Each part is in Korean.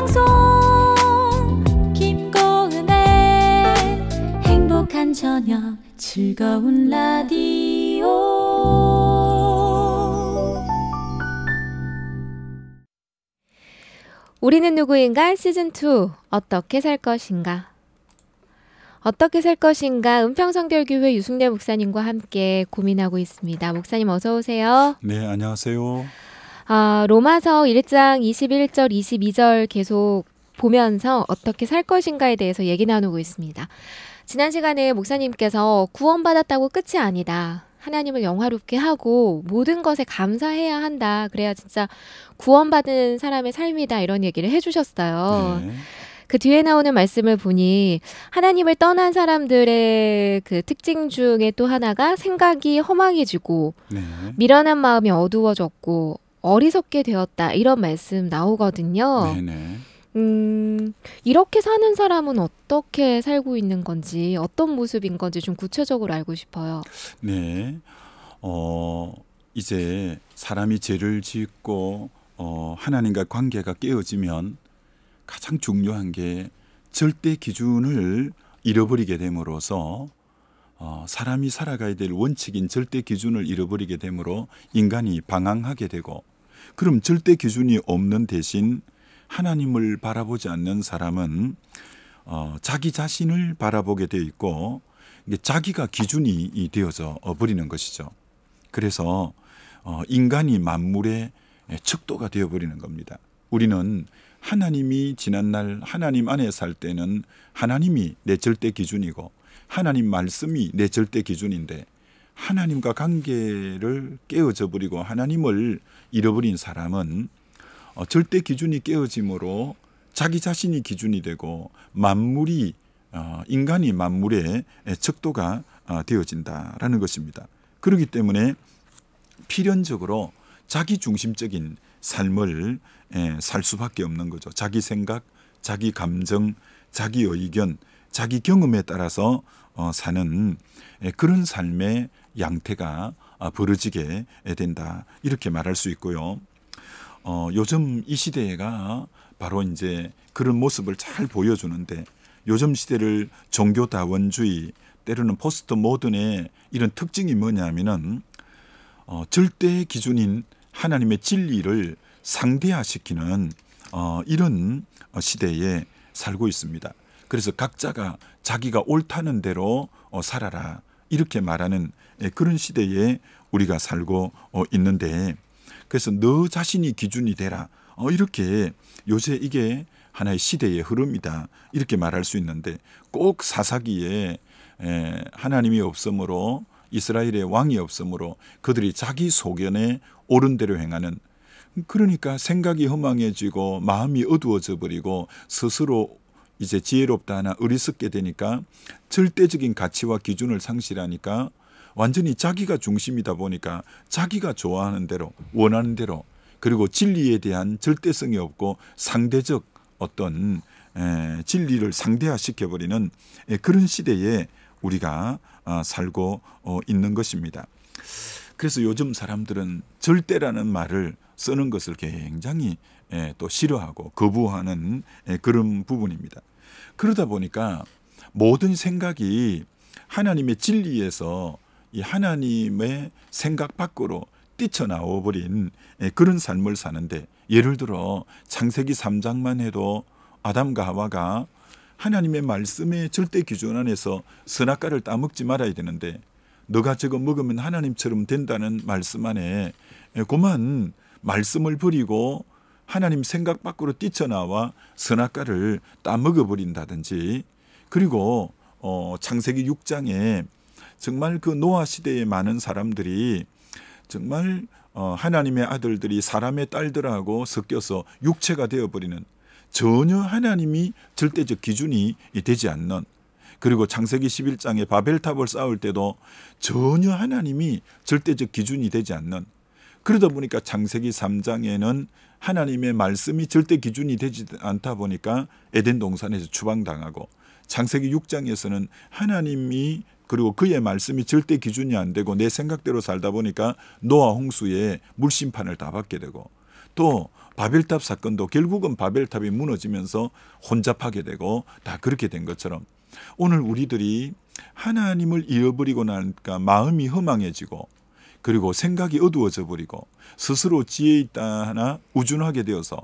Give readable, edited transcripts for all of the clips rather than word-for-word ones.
방송 김고은의 행복한 저녁 즐거운 라디오. 우리는 누구인가 시즌2 어떻게 살 것인가. 어떻게 살 것인가 은평성결교회 유승래 목사님과 함께 고민하고 있습니다. 목사님 어서 오세요. 네, 안녕하세요. 로마서 1장 21절 22절 계속 보면서 어떻게 살 것인가에 대해서 얘기 나누고 있습니다. 지난 시간에 목사님께서 구원받았다고 끝이 아니다. 하나님을 영화롭게 하고 모든 것에 감사해야 한다. 그래야 진짜 구원받은 사람의 삶이다. 이런 얘기를 해주셨어요. 네. 그 뒤에 나오는 말씀을 보니 하나님을 떠난 사람들의 그 특징 중에 또 하나가 생각이 허망해지고 네. 미련한 마음이 어두워졌고 어리석게 되었다. 이런 말씀 나오거든요. 네네. 이렇게 사는 사람은 어떻게 살고 있는 건지 어떤 모습인 건지 좀 구체적으로 알고 싶어요. 네. 이제 사람이 죄를 짓고 하나님과 관계가 깨어지면 가장 중요한 게 절대 기준을 잃어버리게 됨으로써 사람이 살아가야 될 원칙인 절대 기준을 잃어버리게 되므로 인간이 방황하게 되고, 그럼 절대 기준이 없는 대신 하나님을 바라보지 않는 사람은 자기 자신을 바라보게 되어 있고 이게 자기가 기준이 되어져 버리는 것이죠. 그래서 인간이 만물의 척도가 되어버리는 겁니다. 우리는 하나님이 지난날 하나님 안에 살 때는 하나님이 내 절대 기준이고 하나님 말씀이 내 절대 기준인데, 하나님과 관계를 깨어져 버리고 하나님을 잃어버린 사람은 절대 기준이 깨어짐으로 자기 자신이 기준이 되고 만물이 인간이 만물의 척도가 되어진다라는 것입니다. 그렇기 때문에 필연적으로 자기 중심적인 삶을 살 수밖에 없는 거죠. 자기 생각, 자기 감정, 자기 의견, 자기 경험에 따라서 사는 그런 삶의 양태가 벌어지게 된다, 이렇게 말할 수 있고요. 요즘 이 시대가 바로 이제 그런 모습을 잘 보여주는데, 요즘 시대를 종교다원주의, 때로는 포스트 모던의 이런 특징이 뭐냐면은 절대 기준인 하나님의 진리를 상대화시키는 이런 시대에 살고 있습니다. 그래서 각자가 자기가 옳다는 대로 살아라, 이렇게 말하는 그런 시대에 우리가 살고 있는데, 그래서 너 자신이 기준이 되라, 이렇게 요새 이게 하나의 시대의 흐름이다, 이렇게 말할 수 있는데, 꼭 사사기에 하나님이 없으므로 이스라엘의 왕이 없으므로 그들이 자기 소견에 옳은 대로 행하는, 그러니까 생각이 허망해지고 마음이 어두워져 버리고 스스로 이제 지혜롭다 하나 어리석게 되니까 절대적인 가치와 기준을 상실하니까 완전히 자기가 중심이다 보니까 자기가 좋아하는 대로 원하는 대로, 그리고 진리에 대한 절대성이 없고 상대적 어떤 진리를 상대화시켜버리는 그런 시대에 우리가 살고 있는 것입니다. 그래서 요즘 사람들은 절대라는 말을 쓰는 것을 굉장히 또 싫어하고 거부하는 그런 부분입니다. 그러다 보니까 모든 생각이 하나님의 진리에서 이 하나님의 생각 밖으로 뛰쳐나와 버린 그런 삶을 사는데, 예를 들어 창세기 3장만 해도 아담과 하와가 하나님의 말씀의 절대 기준 안에서 선악과를 따먹지 말아야 되는데, 너가 저거 먹으면 하나님처럼 된다는 말씀 안에 그만 말씀을 버리고 하나님 생각 밖으로 뛰쳐나와 선악과를 따먹어버린다든지, 그리고 창세기 6장에 정말 그 노아 시대에 많은 사람들이 정말 하나님의 아들들이 사람의 딸들하고 섞여서 육체가 되어버리는, 전혀 하나님이 절대적 기준이 되지 않는, 그리고 창세기 11장에 바벨탑을 쌓을 때도 전혀 하나님이 절대적 기준이 되지 않는, 그러다 보니까 창세기 3장에는 하나님의 말씀이 절대 기준이 되지 않다 보니까 에덴 동산에서 추방당하고, 창세기 6장에서는 하나님이 그리고 그의 말씀이 절대 기준이 안 되고 내 생각대로 살다 보니까 노아 홍수에 물심판을 다 받게 되고, 또 바벨탑 사건도 결국은 바벨탑이 무너지면서 혼잡하게 되고 다 그렇게 된 것처럼 오늘 우리들이 하나님을 잃어버리고 나니까 마음이 허망해지고 그리고 생각이 어두워져 버리고 스스로 지혜 있다 하나 우준하게 되어서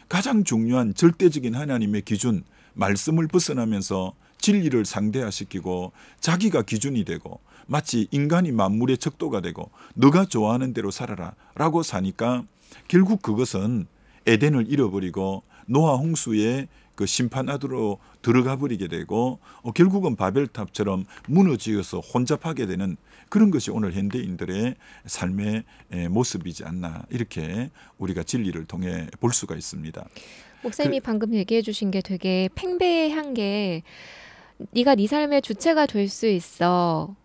가장 중요한 절대적인 하나님의 기준 말씀을 벗어나면서 진리를 상대화시키고 자기가 기준이 되고 마치 인간이 만물의 척도가 되고 너가 좋아하는 대로 살아라 라고 사니까 결국 그것은 에덴을 잃어버리고 노아 홍수의 그 심판하도록 들어가 버리게 되고 결국은 바벨탑처럼 무너지어서 혼잡하게 되는 그런 것이 오늘 현대인들의 삶의 모습이지 않나 이렇게 우리가 진리를 통해 볼 수가 있습니다. 목사님이 방금 얘기해 주신 게 되게 팽배한 게 네가 네 삶의 주체가 될 수 있어.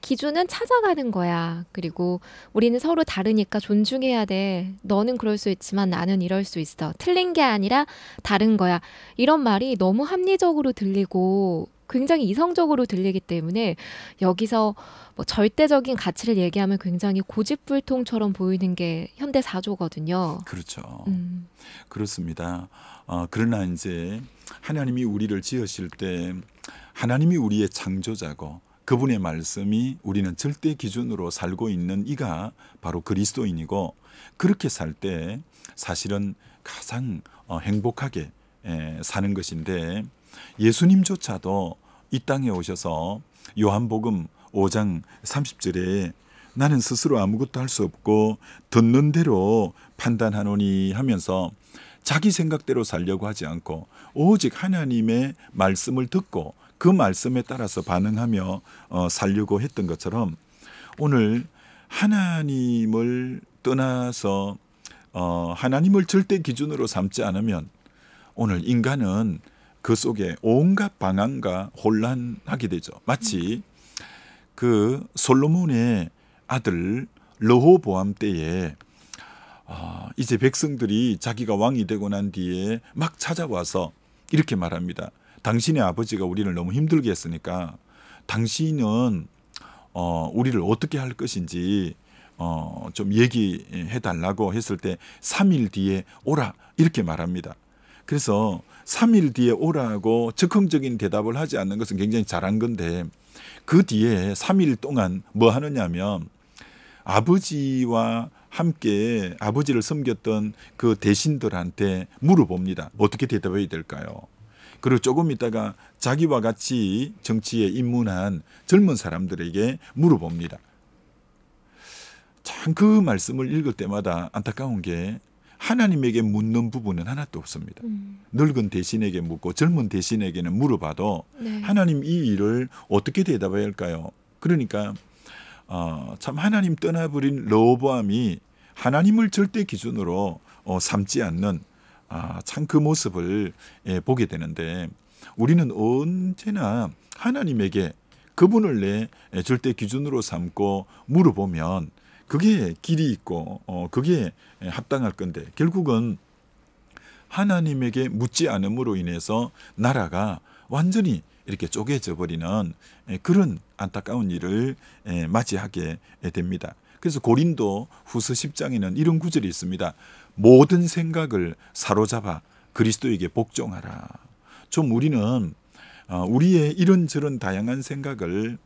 기준은 찾아가는 거야. 그리고 우리는 서로 다르니까 존중해야 돼. 너는 그럴 수 있지만 나는 이럴 수 있어. 틀린 게 아니라 다른 거야. 이런 말이 너무 합리적으로 들리고 굉장히 이성적으로 들리기 때문에 여기서 뭐 절대적인 가치를 얘기하면 굉장히 고집불통처럼 보이는 게 현대 사조거든요. 그렇죠. 그렇습니다. 그러나 이제 하나님이 우리를 지으실 때 하나님이 우리의 창조자고 그분의 말씀이 우리는 절대 기준으로 살고 있는 이가 바로 그리스도인이고 그렇게 살 때 사실은 가장 행복하게 사는 것인데 예수님조차도 이 땅에 오셔서 요한복음 5장 30절에 나는 스스로 아무것도 할 수 없고 듣는 대로 판단하노니 하면서 자기 생각대로 살려고 하지 않고 오직 하나님의 말씀을 듣고 그 말씀에 따라서 반응하며 살려고 했던 것처럼 오늘 하나님을 떠나서 하나님을 절대 기준으로 삼지 않으면 오늘 인간은 그 속에 온갖 방황과 혼란하게 되죠. 마치 그 솔로몬의 아들 르호보암 때에 이제 백성들이 자기가 왕이 되고 난 뒤에 막 찾아와서 이렇게 말합니다. 당신의 아버지가 우리를 너무 힘들게 했으니까 당신은 우리를 어떻게 할 것인지 좀 얘기해 달라고 했을 때 3일 뒤에 오라 이렇게 말합니다. 그래서 3일 뒤에 오라고 즉흥적인 대답을 하지 않는 것은 굉장히 잘한 건데 그 뒤에 3일 동안 뭐 하느냐면 아버지와 함께 아버지를 섬겼던 그 대신들한테 물어봅니다. 어떻게 대답해야 될까요? 그리고 조금 있다가 자기와 같이 정치에 입문한 젊은 사람들에게 물어봅니다. 참 그 말씀을 읽을 때마다 안타까운 게 하나님에게 묻는 부분은 하나도 없습니다. 늙은 대신에게 묻고 젊은 대신에게는 물어봐도 네. 하나님 이 일을 어떻게 대답해야 할까요? 그러니까 참 하나님 떠나버린 르호보암이 하나님을 절대 기준으로 삼지 않는 참 그 모습을 보게 되는데 우리는 언제나 하나님에게 그분을 내 절대 기준으로 삼고 물어보면 그게 길이 있고 그게 합당할 건데 결국은 하나님에게 묻지 않음으로 인해서 나라가 완전히 이렇게 쪼개져 버리는 그런 안타까운 일을 맞이하게 됩니다. 그래서 고린도 후서 10장에는 이런 구절이 있습니다. 모든 생각을 사로잡아 그리스도에게 복종하라. 좀 우리는 우리의 이런저런 다양한 생각을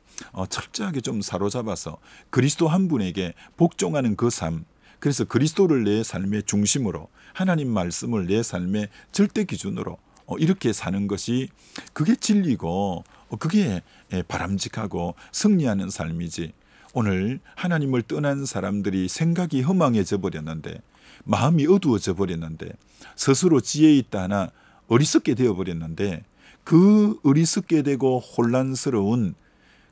철저하게 좀 사로잡아서 그리스도 한 분에게 복종하는 그 삶, 그래서 그리스도를 내 삶의 중심으로 하나님 말씀을 내 삶의 절대 기준으로 이렇게 사는 것이 그게 진리고 그게 바람직하고 승리하는 삶이지. 오늘 하나님을 떠난 사람들이 생각이 허망해져 버렸는데 마음이 어두워져 버렸는데 스스로 지혜 있다 하나 어리석게 되어 버렸는데 그 어리석게 되고 혼란스러운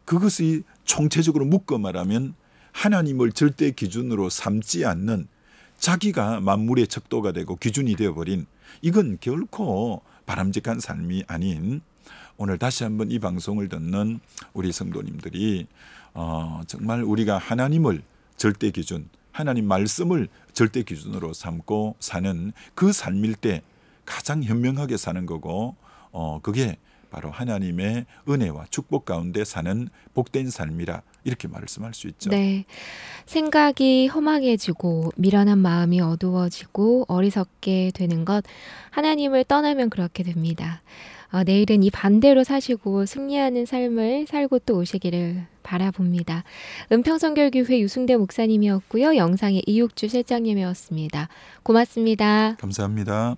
그것이 총체적으로 묶어 말하면 하나님을 절대 기준으로 삼지 않는 자기가 만물의 척도가 되고 기준이 되어버린 이건 결코 바람직한 삶이 아닌 오늘 다시 한번 이 방송을 듣는 우리 성도님들이 정말 우리가 하나님을 절대 기준, 하나님 말씀을 절대 기준으로 삼고 사는 그 삶일 때 가장 현명하게 사는 거고 그게 바로 하나님의 은혜와 축복 가운데 사는 복된 삶이라 이렇게 말씀할 수 있죠. 네. 생각이 허망해지고 미련한 마음이 어두워지고 어리석게 되는 것 하나님을 떠나면 그렇게 됩니다. 내일은 이 반대로 사시고 승리하는 삶을 살고 또 오시기를 바라봅니다. 은평선결교회 유승대 목사님이었고요. 영상의 이육주 실장님이었습니다. 고맙습니다. 감사합니다.